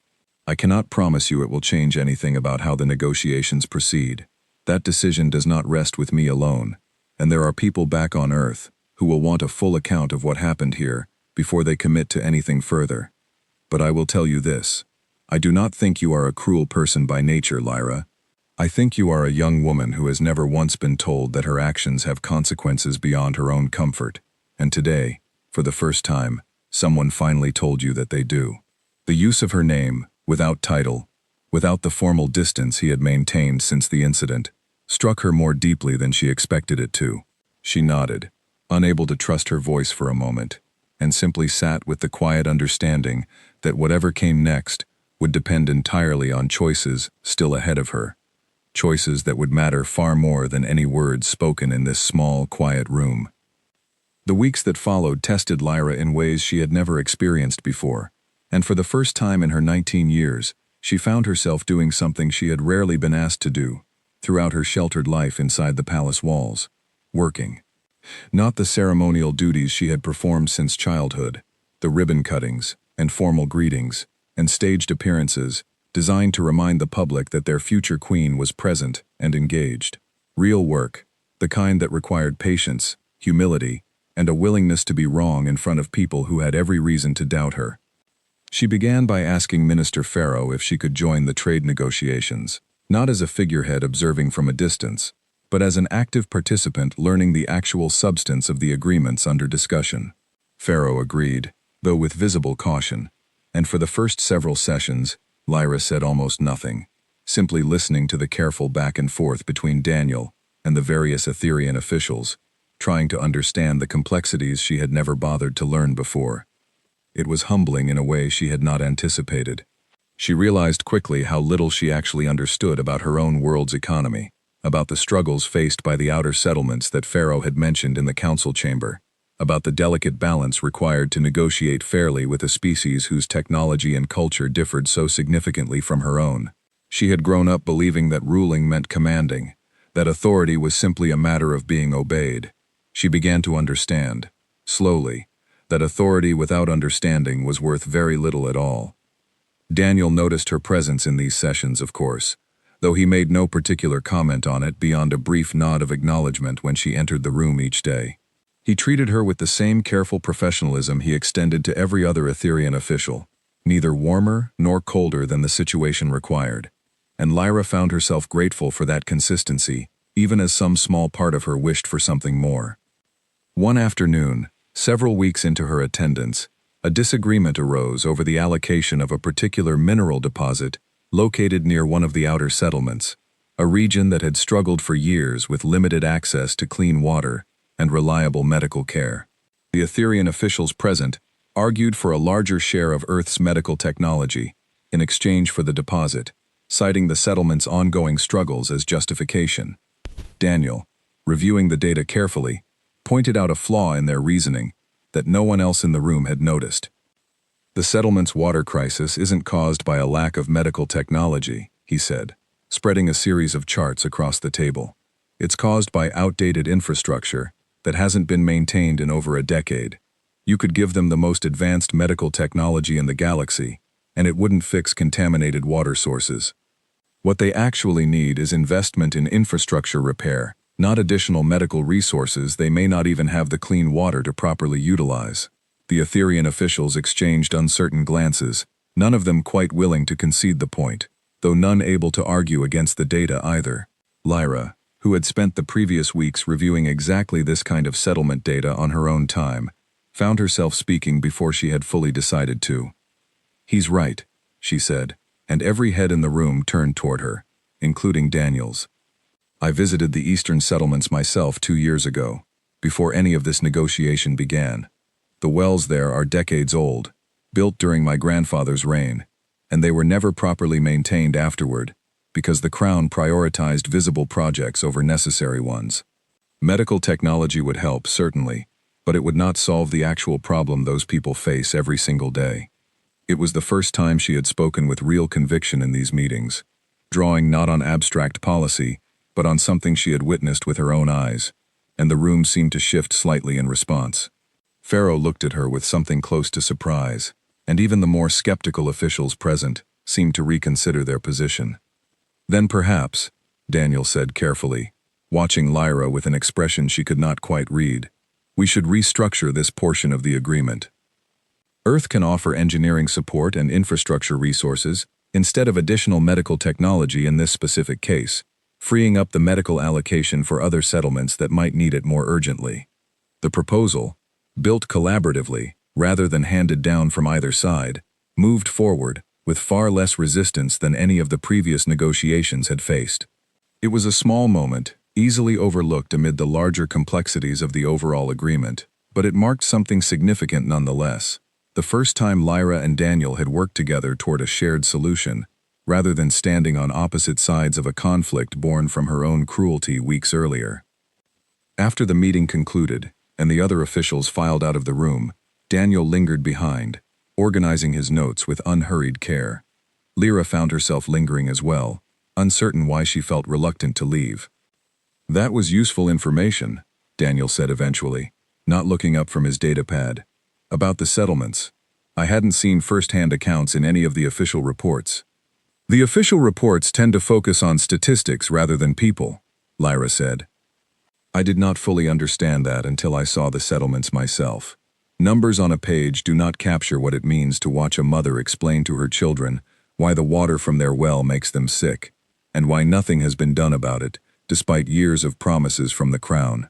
"I cannot promise you it will change anything about how the negotiations proceed. That decision does not rest with me alone, and there are people back on Earth who will want a full account of what happened here before they commit to anything further. But I will tell you this. I do not think you are a cruel person by nature, Lyra. I think you are a young woman who has never once been told that her actions have consequences beyond her own comfort, and today, for the first time, someone finally told you that they do. The use of her name, without title, without the formal distance he had maintained since the incident, struck her more deeply than she expected it to. She nodded, unable to trust her voice for a moment, and simply sat with the quiet understanding that whatever came next would depend entirely on choices still ahead of her. Choices that would matter far more than any words spoken in this small, quiet room. The weeks that followed tested Lyra in ways she had never experienced before, and for the first time in her 19 years, she found herself doing something she had rarely been asked to do throughout her sheltered life inside the palace walls: working. Not the ceremonial duties she had performed since childhood, the ribbon cuttings, and formal greetings, and staged appearances, designed to remind the public that their future queen was present and engaged. Real work, the kind that required patience, humility, and a willingness to be wrong in front of people who had every reason to doubt her. She began by asking Minister Pharaoh if she could join the trade negotiations, not as a figurehead observing from a distance, but as an active participant learning the actual substance of the agreements under discussion. Pharaoh agreed, though with visible caution, and for the first several sessions, Lyra said almost nothing, simply listening to the careful back and forth between Daniel and the various Etherian officials, trying to understand the complexities she had never bothered to learn before. It was humbling in a way she had not anticipated. She realized quickly how little she actually understood about her own world's economy, about the struggles faced by the outer settlements that Pharaoh had mentioned in the council chamber, about the delicate balance required to negotiate fairly with a species whose technology and culture differed so significantly from her own. She had grown up believing that ruling meant commanding, that authority was simply a matter of being obeyed. She began to understand, slowly, that authority without understanding was worth very little at all. Daniel noticed her presence in these sessions, of course, though he made no particular comment on it beyond a brief nod of acknowledgement when she entered the room each day. He treated her with the same careful professionalism he extended to every other Etherian official, neither warmer nor colder than the situation required, and Lyra found herself grateful for that consistency, even as some small part of her wished for something more. One afternoon, several weeks into her attendance, a disagreement arose over the allocation of a particular mineral deposit located near one of the outer settlements, a region that had struggled for years with limited access to clean water and reliable medical care. The Etherian officials present argued for a larger share of Earth's medical technology in exchange for the deposit, citing the settlement's ongoing struggles as justification. Daniel, reviewing the data carefully, pointed out a flaw in their reasoning that no one else in the room had noticed. The settlement's water crisis isn't caused by a lack of medical technology, he said, spreading a series of charts across the table. It's caused by outdated infrastructure that hasn't been maintained in over a decade. You could give them the most advanced medical technology in the galaxy, and it wouldn't fix contaminated water sources. What they actually need is investment in infrastructure repair, not additional medical resources they may not even have the clean water to properly utilize. The Etherian officials exchanged uncertain glances, none of them quite willing to concede the point, though none able to argue against the data either. Lyra, who had spent the previous weeks reviewing exactly this kind of settlement data on her own time, found herself speaking before she had fully decided to. "He's right," she said, and every head in the room turned toward her, including Daniel's. "I visited the eastern settlements myself 2 years ago, before any of this negotiation began. The wells there are decades old, built during my grandfather's reign, and they were never properly maintained afterward, because the Crown prioritized visible projects over necessary ones. Medical technology would help, certainly, but it would not solve the actual problem those people face every single day." It was the first time she had spoken with real conviction in these meetings, drawing not on abstract policy, but on something she had witnessed with her own eyes, and the room seemed to shift slightly in response. Pharaoh looked at her with something close to surprise, and even the more skeptical officials present seemed to reconsider their position. "Then perhaps," Daniel said carefully, watching Lyra with an expression she could not quite read, "we should restructure this portion of the agreement. Earth can offer engineering support and infrastructure resources instead of additional medical technology in this specific case, freeing up the medical allocation for other settlements that might need it more urgently. The proposal, built collaboratively, rather than handed down from either side, moved forward, with far less resistance than any of the previous negotiations had faced. It was a small moment, easily overlooked amid the larger complexities of the overall agreement, but it marked something significant nonetheless. The first time Lyra and Daniel had worked together toward a shared solution, rather than standing on opposite sides of a conflict born from her own cruelty weeks earlier. After the meeting concluded, and the other officials filed out of the room, Daniel lingered behind, organizing his notes with unhurried care. Lyra found herself lingering as well, uncertain why she felt reluctant to leave. "That was useful information," Daniel said eventually, not looking up from his datapad. "About the settlements. I hadn't seen first-hand accounts in any of the official reports." "The official reports tend to focus on statistics rather than people," Lyra said. "I did not fully understand that until I saw the settlements myself. Numbers on a page do not capture what it means to watch a mother explain to her children why the water from their well makes them sick, and why nothing has been done about it, despite years of promises from the crown."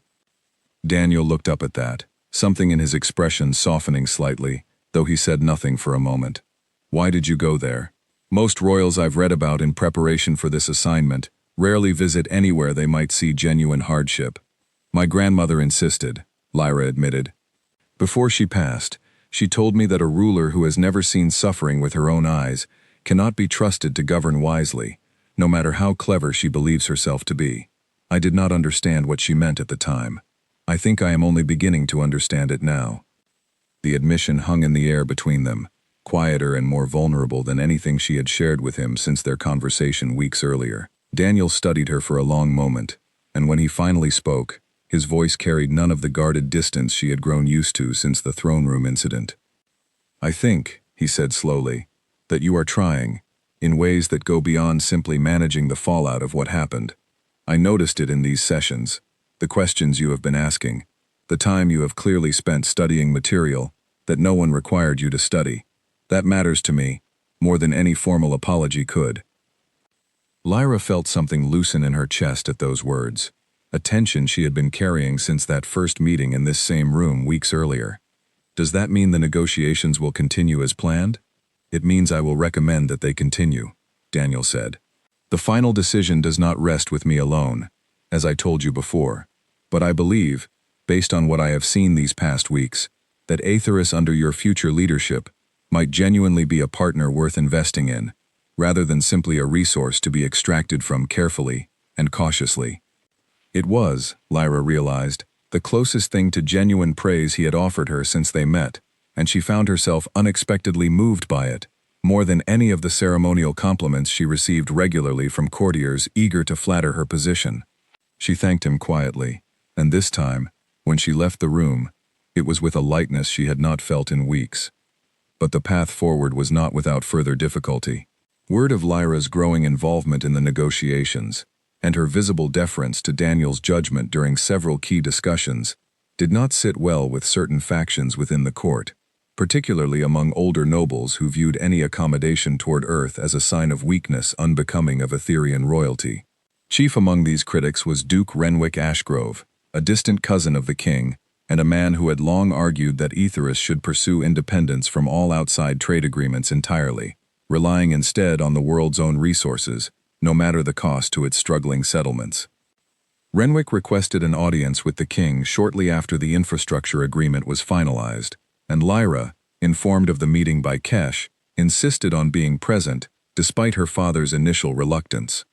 Daniel looked up at that, something in his expression softening slightly, though he said nothing for a moment. "Why did you go there? Most royals I've read about in preparation for this assignment rarely visit anywhere they might see genuine hardship. My grandmother insisted," Lyra admitted. "Before she passed, she told me that a ruler who has never seen suffering with her own eyes cannot be trusted to govern wisely, no matter how clever she believes herself to be. I did not understand what she meant at the time. I think I am only beginning to understand it now." The admission hung in the air between them, quieter and more vulnerable than anything she had shared with him since their conversation weeks earlier. Daniel studied her for a long moment, and when he finally spoke, his voice carried none of the guarded distance she had grown used to since the throne room incident. "I think," he said slowly, "that you are trying, in ways that go beyond simply managing the fallout of what happened. I noticed it in these sessions, the questions you have been asking, the time you have clearly spent studying material that no one required you to study. That matters to me, more than any formal apology could." Lyra felt something loosen in her chest at those words, a tension she had been carrying since that first meeting in this same room weeks earlier. "Does that mean the negotiations will continue as planned?" "It means I will recommend that they continue," Daniel said. "The final decision does not rest with me alone, as I told you before, but I believe, based on what I have seen these past weeks, that Aetherus under your future leadership might genuinely be a partner worth investing in, rather than simply a resource to be extracted from carefully and cautiously." It was, Lyra realized, the closest thing to genuine praise he had offered her since they met, and she found herself unexpectedly moved by it, more than any of the ceremonial compliments she received regularly from courtiers eager to flatter her position. She thanked him quietly, and this time, when she left the room, it was with a lightness she had not felt in weeks. But the path forward was not without further difficulty. Word of Lyra's growing involvement in the negotiations, and her visible deference to Daniel's judgment during several key discussions, did not sit well with certain factions within the court, particularly among older nobles who viewed any accommodation toward Earth as a sign of weakness unbecoming of Etherian royalty. Chief among these critics was Duke Renwick Ashgrove, a distant cousin of the king, and a man who had long argued that Aetherus should pursue independence from all outside trade agreements entirely, relying instead on the world's own resources, no matter the cost to its struggling settlements. Renwick requested an audience with the king shortly after the infrastructure agreement was finalized, and Lyra, informed of the meeting by Kesh, insisted on being present, despite her father's initial reluctance.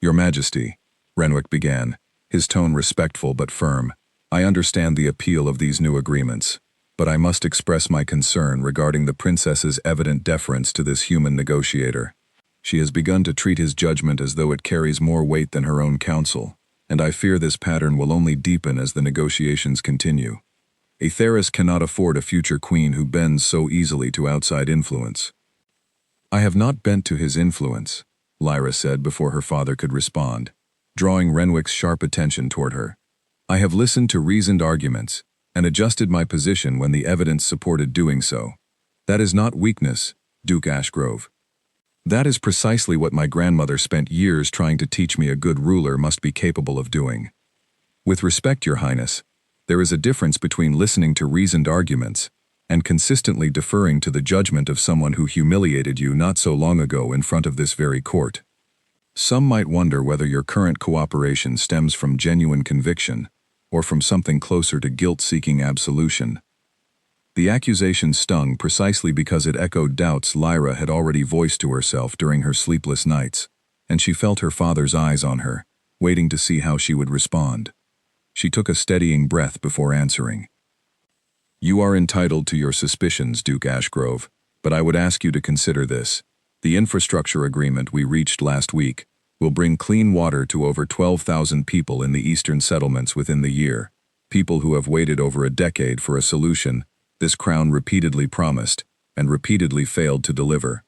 "Your Majesty," Renwick began, his tone respectful but firm, "I understand the appeal of these new agreements, but I must express my concern regarding the princess's evident deference to this human negotiator. She has begun to treat his judgment as though it carries more weight than her own counsel, and I fear this pattern will only deepen as the negotiations continue. Aetherus cannot afford a future queen who bends so easily to outside influence." "I have not bent to his influence," Lyra said before her father could respond, drawing Renwick's sharp attention toward her. "I have listened to reasoned arguments and adjusted my position when the evidence supported doing so. That is not weakness, Duke Ashgrove." That is precisely what my grandmother spent years trying to teach me a good ruler must be capable of doing. With respect, Your Highness, there is a difference between listening to reasoned arguments and consistently deferring to the judgment of someone who humiliated you not so long ago in front of this very court. Some might wonder whether your current cooperation stems from genuine conviction or from something closer to guilt-seeking absolution. The accusation stung precisely because it echoed doubts Lyra had already voiced to herself during her sleepless nights, and she felt her father's eyes on her, waiting to see how she would respond. She took a steadying breath before answering. You are entitled to your suspicions, Duke Ashgrove, but I would ask you to consider this. The infrastructure agreement we reached last week will bring clean water to over 12,000 people in the eastern settlements within the year, people who have waited over a decade for a solution this crown repeatedly promised and repeatedly failed to deliver.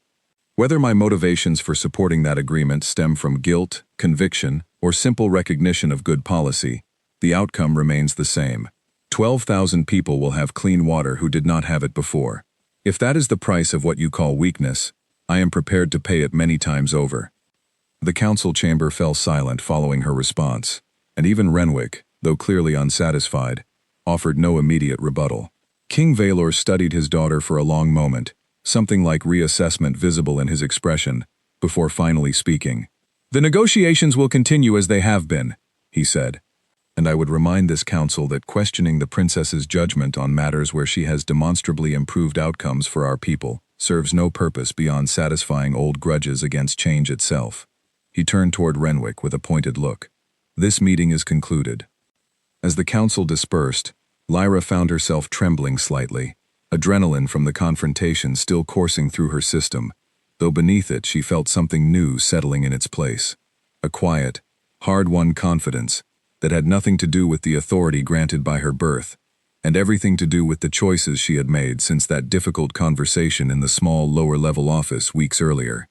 Whether my motivations for supporting that agreement stem from guilt, conviction, or simple recognition of good policy, the outcome remains the same. 12,000 people will have clean water who did not have it before. If that is the price of what you call weakness, I am prepared to pay it many times over. The council chamber fell silent following her response, and even Renwick, though clearly unsatisfied, offered no immediate rebuttal. King Valor studied his daughter for a long moment, something like reassessment visible in his expression, before finally speaking. The negotiations will continue as they have been, he said, and I would remind this council that questioning the princess's judgment on matters where she has demonstrably improved outcomes for our people serves no purpose beyond satisfying old grudges against change itself. He turned toward Renwick with a pointed look. This meeting is concluded. As the council dispersed, Lyra found herself trembling slightly, adrenaline from the confrontation still coursing through her system, though beneath it she felt something new settling in its place. A quiet, hard-won confidence that had nothing to do with the authority granted by her birth, and everything to do with the choices she had made since that difficult conversation in the small lower-level office weeks earlier.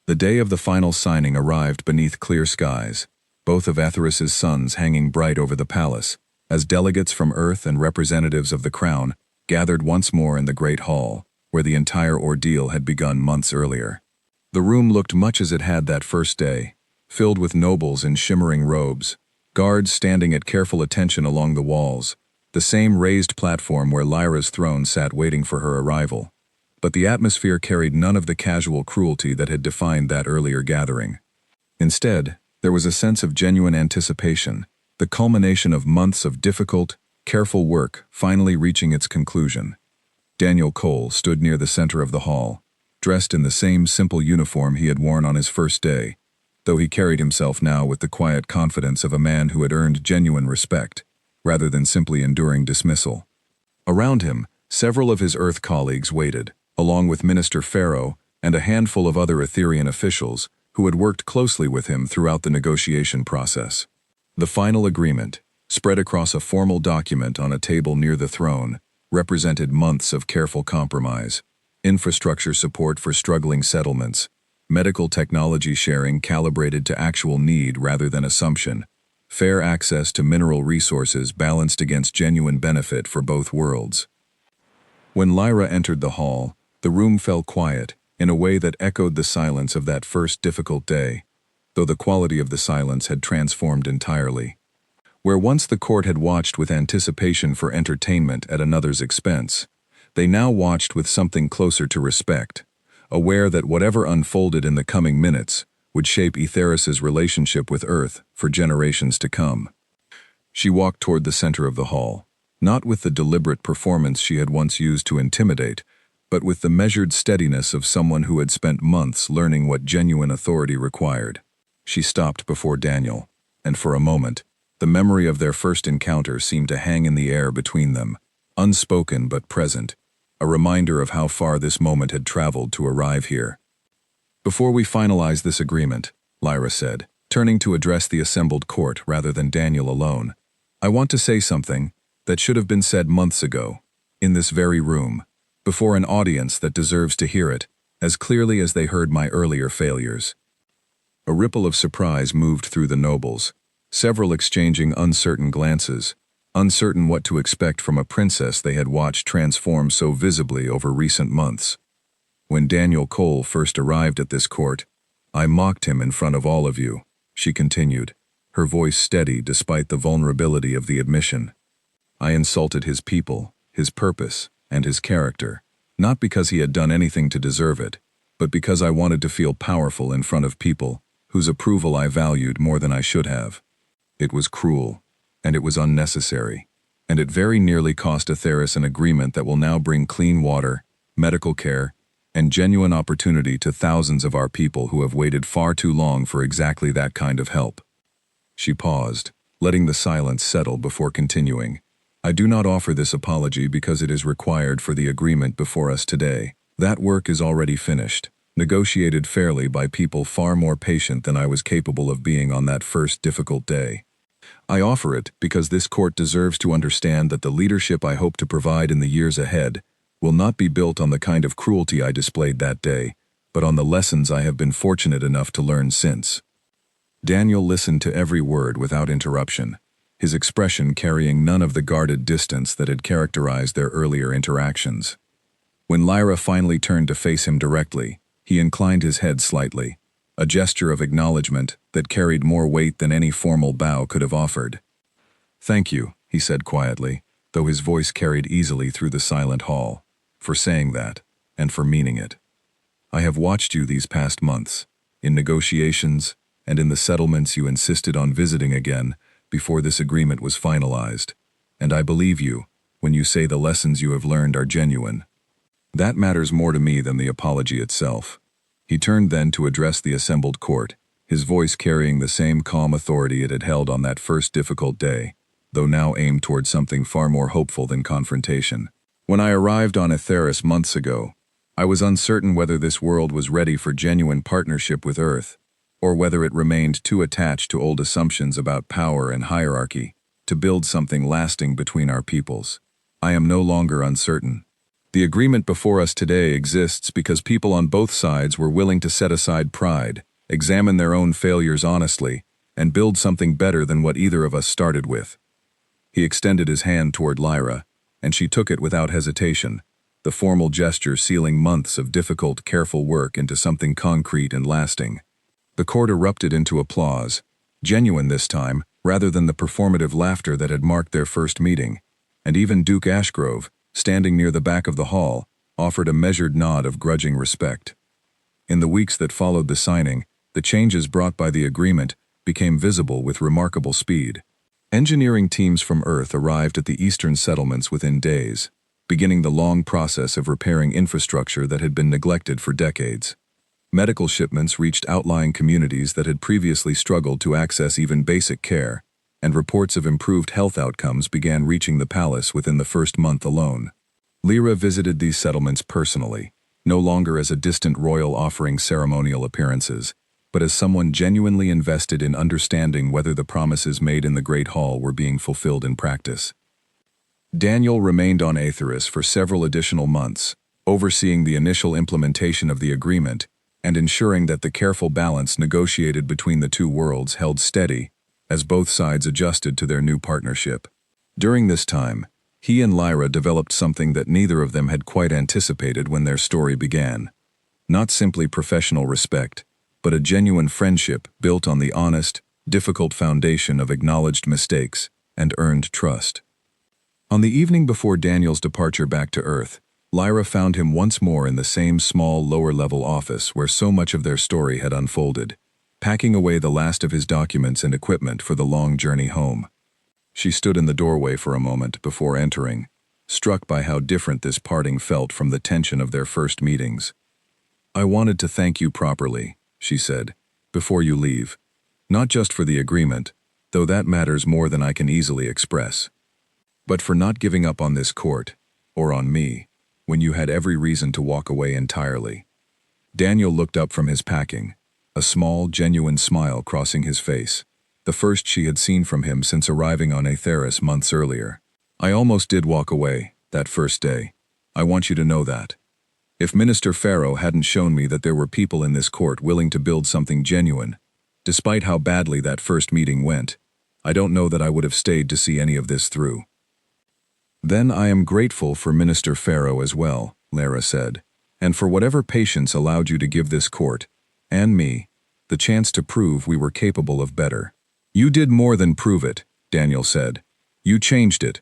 The day of the final signing arrived beneath clear skies, both of Etheris's suns hanging bright over the palace, as delegates from Earth and representatives of the Crown gathered once more in the Great Hall, where the entire ordeal had begun months earlier. The room looked much as it had that first day, filled with nobles in shimmering robes, guards standing at careful attention along the walls, the same raised platform where Lyra's throne sat waiting for her arrival. But the atmosphere carried none of the casual cruelty that had defined that earlier gathering. Instead, there was a sense of genuine anticipation, the culmination of months of difficult, careful work finally reaching its conclusion. Daniel Cole stood near the center of the hall, dressed in the same simple uniform he had worn on his first day, though he carried himself now with the quiet confidence of a man who had earned genuine respect, rather than simply enduring dismissal. Around him, several of his Earth colleagues waited, along with Minister Pharaoh and a handful of other Etherian officials who had worked closely with him throughout the negotiation process. The final agreement, spread across a formal document on a table near the throne, represented months of careful compromise, infrastructure support for struggling settlements, medical technology sharing calibrated to actual need rather than assumption, fair access to mineral resources balanced against genuine benefit for both worlds. When Lyra entered the hall, the room fell quiet in a way that echoed the silence of that first difficult day, though the quality of the silence had transformed entirely. Where once the court had watched with anticipation for entertainment at another's expense, they now watched with something closer to respect, aware that whatever unfolded in the coming minutes would shape Etheris's relationship with Earth for generations to come. She walked toward the center of the hall, not with the deliberate performance she had once used to intimidate, but with the measured steadiness of someone who had spent months learning what genuine authority required. She stopped before Daniel, and for a moment, the memory of their first encounter seemed to hang in the air between them, unspoken but present, a reminder of how far this moment had traveled to arrive here. Before we finalize this agreement, Lyra said, turning to address the assembled court rather than Daniel alone, I want to say something that should have been said months ago, in this very room, before an audience that deserves to hear it, as clearly as they heard my earlier failures. A ripple of surprise moved through the nobles, several exchanging uncertain glances, uncertain what to expect from a princess they had watched transform so visibly over recent months. When Daniel Cole first arrived at this court, I mocked him in front of all of you, she continued, her voice steady despite the vulnerability of the admission. I insulted his people, his purpose, and his character, not because he had done anything to deserve it, but because I wanted to feel powerful in front of people whose approval I valued more than I should have. It was cruel, and it was unnecessary, and it very nearly cost Atheris an agreement that will now bring clean water, medical care, and genuine opportunity to thousands of our people who have waited far too long for exactly that kind of help. She paused, letting the silence settle before continuing. I do not offer this apology because it is required for the agreement before us today. That work is already finished, negotiated fairly by people far more patient than I was capable of being on that first difficult day. I offer it because this court deserves to understand that the leadership I hope to provide in the years ahead will not be built on the kind of cruelty I displayed that day, but on the lessons I have been fortunate enough to learn since. Daniel listened to every word without interruption, his expression carrying none of the guarded distance that had characterized their earlier interactions. When Lyra finally turned to face him directly, he inclined his head slightly, a gesture of acknowledgement that carried more weight than any formal bow could have offered. "Thank you," he said quietly, though his voice carried easily through the silent hall, "for saying that, and for meaning it. I have watched you these past months, in negotiations, and in the settlements you insisted on visiting again before this agreement was finalized, and I believe you when you say the lessons you have learned are genuine. That matters more to me than the apology itself." He turned then to address the assembled court, his voice carrying the same calm authority it had held on that first difficult day, though now aimed toward something far more hopeful than confrontation. "When I arrived on Atheris months ago, I was uncertain whether this world was ready for genuine partnership with Earth, or whether it remained too attached to old assumptions about power and hierarchy to build something lasting between our peoples. I am no longer uncertain. The agreement before us today exists because people on both sides were willing to set aside pride, examine their own failures honestly, and build something better than what either of us started with." He extended his hand toward Lyra, and she took it without hesitation, the formal gesture sealing months of difficult, careful work into something concrete and lasting. The court erupted into applause, genuine this time, rather than the performative laughter that had marked their first meeting, and even Duke Ashgrove, standing near the back of the hall, offered a measured nod of grudging respect. In the weeks that followed the signing, the changes brought by the agreement became visible with remarkable speed. Engineering teams from Earth arrived at the eastern settlements within days, beginning the long process of repairing infrastructure that had been neglected for decades. Medical shipments reached outlying communities that had previously struggled to access even basic care, and reports of improved health outcomes began reaching the palace within the first month alone. Lyra visited these settlements personally, no longer as a distant royal offering ceremonial appearances, but as someone genuinely invested in understanding whether the promises made in the Great Hall were being fulfilled in practice. Daniel remained on Atheris for several additional months, overseeing the initial implementation of the agreement and ensuring that the careful balance negotiated between the two worlds held steady as both sides adjusted to their new partnership. During this time, he and Lyra developed something that neither of them had quite anticipated when their story began. Not simply professional respect, but a genuine friendship built on the honest, difficult foundation of acknowledged mistakes and earned trust. On the evening before Daniel's departure back to Earth, Lyra found him once more in the same small lower-level office where so much of their story had unfolded, packing away the last of his documents and equipment for the long journey home. She stood in the doorway for a moment before entering, struck by how different this parting felt from the tension of their first meetings. "I wanted to thank you properly," she said, "before you leave. Not just for the agreement, though that matters more than I can easily express, but for not giving up on this court, or on me, when you had every reason to walk away entirely." Daniel looked up from his packing, a small, genuine smile crossing his face, the first she had seen from him since arriving on Atheris months earlier. "I almost did walk away, that first day. I want you to know that. If Minister Pharaoh hadn't shown me that there were people in this court willing to build something genuine, despite how badly that first meeting went, I don't know that I would have stayed to see any of this through." "Then I am grateful for Minister Pharaoh as well," Lara said, and for whatever patience allowed you to give this court, and me, the chance to prove we were capable of better. You did more than prove it, Daniel said. You changed it.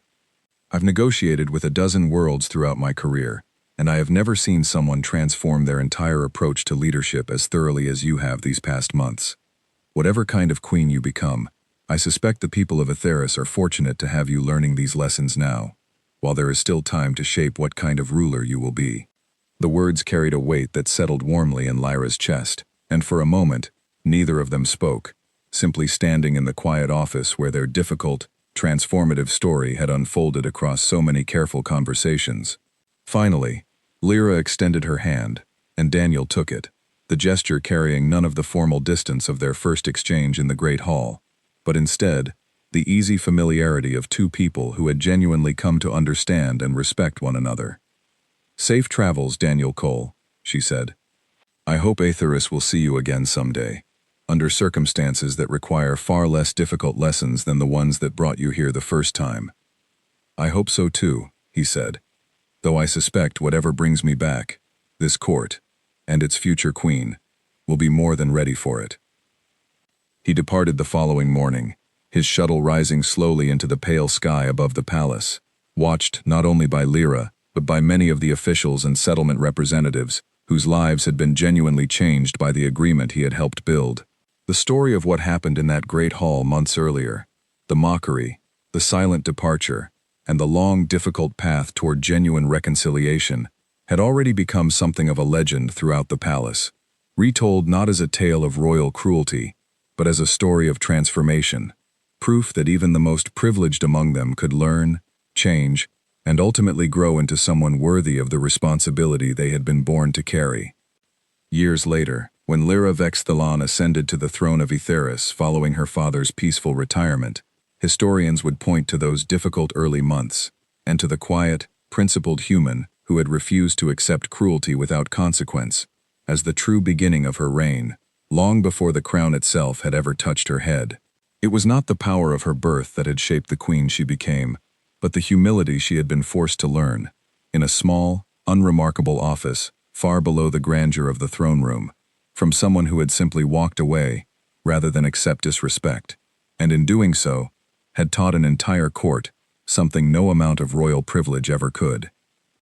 I've negotiated with a dozen worlds throughout my career, and I have never seen someone transform their entire approach to leadership as thoroughly as you have these past months. Whatever kind of queen you become, I suspect the people of Atheris are fortunate to have you learning these lessons now, while there is still time to shape what kind of ruler you will be. The words carried a weight that settled warmly in Lyra's chest, and for a moment, neither of them spoke, simply standing in the quiet office where their difficult, transformative story had unfolded across so many careful conversations. Finally, Lyra extended her hand, and Daniel took it, the gesture carrying none of the formal distance of their first exchange in the Great Hall, but instead, the easy familiarity of two people who had genuinely come to understand and respect one another. "Safe travels, Daniel Cole," she said. "I hope Atheris will see you again someday, under circumstances that require far less difficult lessons than the ones that brought you here the first time." "I hope so too," he said, "though I suspect whatever brings me back, this court, and its future queen, will be more than ready for it." He departed the following morning, his shuttle rising slowly into the pale sky above the palace, watched not only by Lyra, but by many of the officials and settlement representatives whose lives had been genuinely changed by the agreement he had helped build. The story of what happened in that great hall months earlier, the mockery, the silent departure, and the long, difficult path toward genuine reconciliation, had already become something of a legend throughout the palace, retold not as a tale of royal cruelty, but as a story of transformation, proof that even the most privileged among them could learn, change, and ultimately grow into someone worthy of the responsibility they had been born to carry. Years later, when Lyra Vexthalon ascended to the throne of Atheris following her father's peaceful retirement, historians would point to those difficult early months, and to the quiet, principled human who had refused to accept cruelty without consequence, as the true beginning of her reign, long before the crown itself had ever touched her head. It was not the power of her birth that had shaped the queen she became, but the humility she had been forced to learn, in a small, unremarkable office, far below the grandeur of the throne room, from someone who had simply walked away, rather than accept disrespect, and in doing so, had taught an entire court something no amount of royal privilege ever could.